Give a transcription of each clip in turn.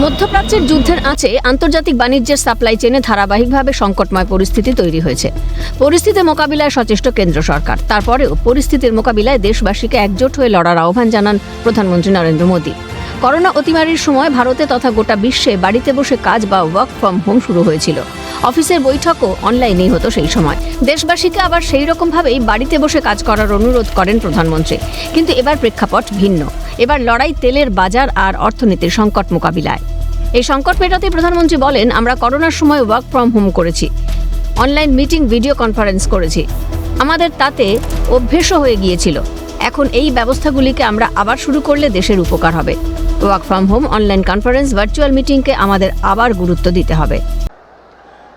মধ্যপ্রাচ্যের যুদ্ধের আঁচে আন্তর্জাতিক বাণিজ্যের সাপ্লাই চেনে ধারাবাহিকভাবে সংকটময় পরিস্থিতি তৈরি হয়েছে। পরিস্থিতি মোকাবিলায় সচেষ্ট কেন্দ্র সরকার। তারপরেও পরিস্থিতির মোকাবিলায় দেশবাসীকে একজোট হয়ে লড়ার আহ্বান জানান প্রধানমন্ত্রী নরেন্দ্র মোদী। করোনা অতিমারির সময় ভারতে তথা গোটা বিশ্বে বাড়িতে বসে কাজ বা ওয়ার্ক ফ্রম হোম শুরু হয়েছিল। অফিসের বৈঠকও অনলাইনেই হতো সেই সময়। দেশবাসীকে আবার সেই রকমভাবেই বাড়িতে বসে কাজ করার অনুরোধ করেন প্রধানমন্ত্রী। কিন্তু এবার প্রেক্ষাপট ভিন্ন। এবার লড়াই তেলের বাজার আর অর্থনীতির সংকট মোকাবিলায়। এই সংকট মেটাতে প্রধানমন্ত্রী বলেন, আমরা করোনার সময় ওয়ার্ক ফ্রম হোম করেছি, অনলাইন মিটিং, ভিডিও কনফারেন্স করেছি। আমাদের তাতে অভ্যেসও হয়ে গিয়েছিল। এখন এই ব্যবস্থাগুলিকে আমরা আবার শুরু করলে দেশের উপকার হবে। Work from home, online conference, virtual meeting के আমাদের আবার গুরুত্ব দিতে হবে।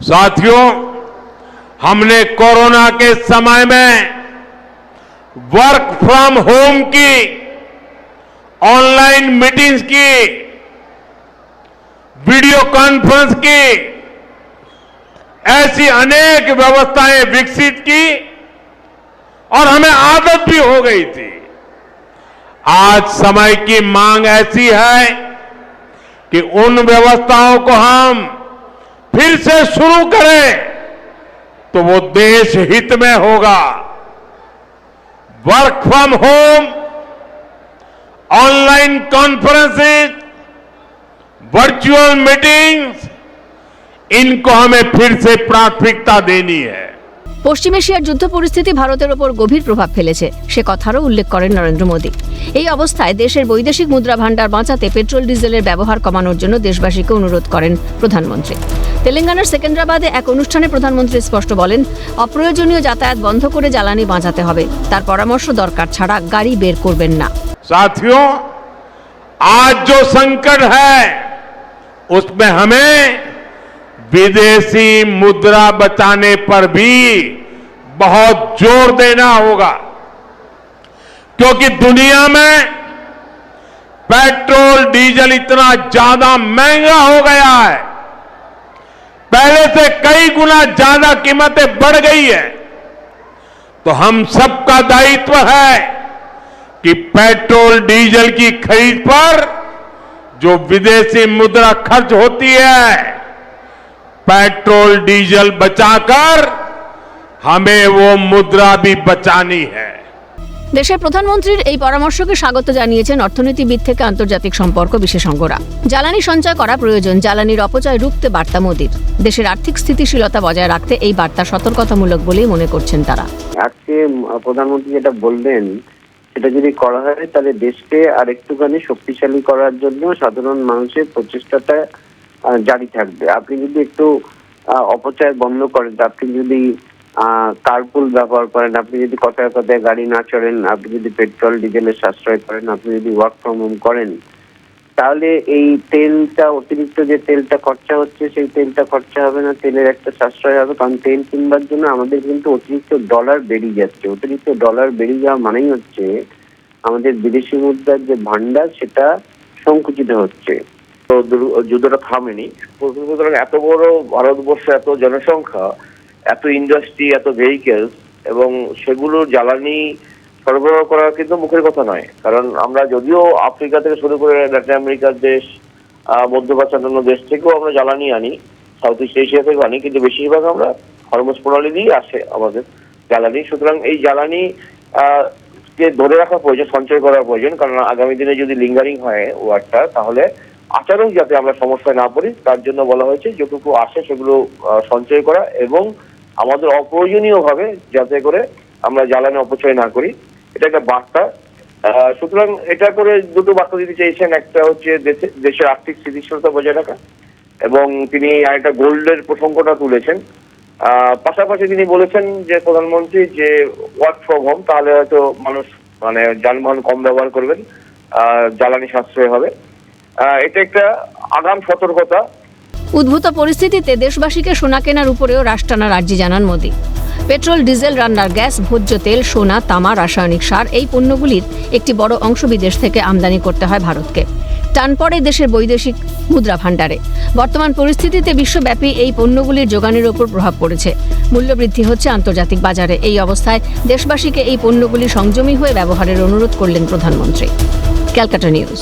साथियों, हमने कोरोना के समय में वर्क फ्रॉम होम की, ऑनलाइन मीटिंग्स की, वीडियो कॉन्फ्रेंस की, ऐसी अनेक व्यवस्थाएं विकसित की और हमें आदत भी हो गई थी। आज समय की मांग ऐसी है कि उन व्यवस्थाओं को हम फिर से शुरू करें तो वो देश हित में होगा। Work from home, online conferences, virtual meetings, इनको हमें फिर से प्राथमिकता देनी है। পশ্চিম এশিয়ার যুদ্ধ পরিস্থিতি ভারতের ওপর গভীর প্রভাব ফেলেছে, সে কথারও উল্লেখ করেন নরেন্দ্র মোদী। এই অবস্থায় দেশের বৈদেশিক মুদ্রা ভান্ডার বাঁচাতে পেট্রোল ডিজেলের ব্যবহার কমানোর জন্য দেশবাসীকে অনুরোধ করেন প্রধানমন্ত্রী। তেলেঙ্গানার সেকেন্দ্রাবাদে এক অনুষ্ঠানে প্রধানমন্ত্রী স্পষ্ট বলেন, অপ্রয়োজনীয় যাতায়াত বন্ধ করে জ্বালানি বাঁচাতে হবে। তার পরামর্শ, দরকার ছাড়া গাড়ি বের করবেন না। साथियों, आज जो संकट है उसमें हमें विदेशी मुद्रा बचाने पर भी बहुत जोर देना होगा, क्योंकि दुनिया में पेट्रोल डीजल इतना ज्यादा महंगा हो गया है, पहले से कई गुना ज्यादा कीमतें बढ़ गई है। तो हम सबका दायित्व है कि पेट्रोल डीजल की खरीद पर जो विदेशी मुद्रा खर्च होती है, पेट्रोल डीजल बचाकर हमें वो मुद्रा भी बचानी है। দেশের প্রধানমন্ত্রীর এই পরামর্শকে স্বাগত জানিয়েছেন অর্থনীতিবিদ থেকে আন্তর্জাতিক সম্পর্ক বিশেষজ্ঞরা। জ্বালানি সঞ্চয় করা প্রয়োজন, জ্বালানির অপচয় রুখতে বার্তা মোদীর। দেশের আর্থিক স্থিতিশীলতা বজায় রাখতে এই বার্তা সতর্কতামূলক বলেই মনে করছেন তারা। আজকে প্রধানমন্ত্রী যেটা বললেন সেটা যদি করা হয় তাহলে দেশকে আরেকটুখানি শক্তিশালী করার জন্য সাধারণ মানুষের প্রচেষ্টাটা জারি থাকবে। আপনি যদি একটু অপচয় বন্ধ করেন, আপনি যদি কার্পুল ব্যবহার করেন, আপনি যদি কথায় কথায় গাড়ি না চড়েন, আপনি যদি পেট্রোল ডিজেলের সাশ্রয় করেন, আপনি যদি ওয়ার্ক ফ্রম হোম করেন, তাহলে এই তেলটা, অতিরিক্ত যে তেলটা খরচা হচ্ছে সেই তেলটা খরচা হবে না, তেলের একটা সাশ্রয় হবে। কারণ তেল কিনবার জন্য আমাদের কিন্তু অতিরিক্ত ডলার বেরিয়ে যাচ্ছে। অতিরিক্ত ডলার বেরিয়ে যাওয়া মানেই হচ্ছে আমাদের বিদেশি মুদ্রার যে ভান্ডার সেটা সংকুচিত হচ্ছে। তো যুদ্ধটা থামেনি। সুতরাং এত বড় ভারতবর্ষে এত জনসংখ্যা, এত ইন্ডাস্ট্রি, এত ভেহিকেলস, এবং সেগুলোর জ্বালানি সরবরাহ করা কিন্তু মুখের কথা নয়। কারণ আমরা যদিও আফ্রিকা থেকে শুরু করে ল্যাটিন আমেরিকার দেশ, মধ্যপ্রাচ্য অন্যান্য দেশ থেকেও আমরা জ্বালানি আনি, সাউথ ইস্ট এশিয়া থেকেও আনি, কিন্তু বেশিরভাগ আমরা হরমুজ প্রণালী দিয়েই আসে আমাদের জ্বালানি। সুতরাং এই জ্বালানি কে ধরে রাখা প্রয়োজন, সঞ্চয় করা প্রয়োজন। কারণ আগামী দিনে যদি লিঙ্গারিং হয় ওয়ারটা, তাহলে আচরণ যাতে আমরা সমস্যায় না পড়ি তার জন্য বলা হয়েছে যেটুকু আসে সেগুলো সঞ্চয় করা, এবং আমাদের অপ্রয়োজনীয় ভাবে যাতে করে আমরা জ্বালানি অপচয় না করি, এটা একটা বার্তা। সুতরাং এটা করে দুটো বার্তা দিতে চেয়েছেন। একটা হচ্ছে দেশের আর্থিক স্থিতিশীলতা বজায় রাখা, এবং তিনি আরেকটা গোল্ডের প্রসঙ্গটা তুলেছেন। পাশাপাশি তিনি বলেছেন যে প্রধানমন্ত্রী যে ওয়ার্ক ফ্রম হোম, তাহলে হয়তো মানুষ যানবাহন কম ব্যবহার করবেন, জ্বালানি সাশ্রয় হবে। এটা একটা আগাম সতর্কতা। উদ্ভূত পরিস্থিতিতে দেশবাসীকে সোনা কেনার উপরেও রাশ টানার আর্জি জানান মোদী। পেট্রোল, ডিজেল, রান্নার গ্যাস, ভোজ্য তেল, সোনা, তামা, রাসায়নিক সার, এই পণ্যগুলির একটি বড় অংশ বিদেশ থেকে আমদানি করতে হয় ভারতকে। টান পড়ে দেশের বৈদেশিক মুদ্রা ভান্ডারে। বর্তমান পরিস্থিতিতে বিশ্বব্যাপী এই পণ্যগুলির যোগানের উপর প্রভাব পড়েছে। মূল্যবৃদ্ধি হচ্ছে আন্তর্জাতিক বাজারে। এই অবস্থায় দেশবাসীকে এই পণ্যগুলি সংযমী হয়ে ব্যবহারের অনুরোধ করলেন প্রধানমন্ত্রী। ক্যালকাটা নিউজ।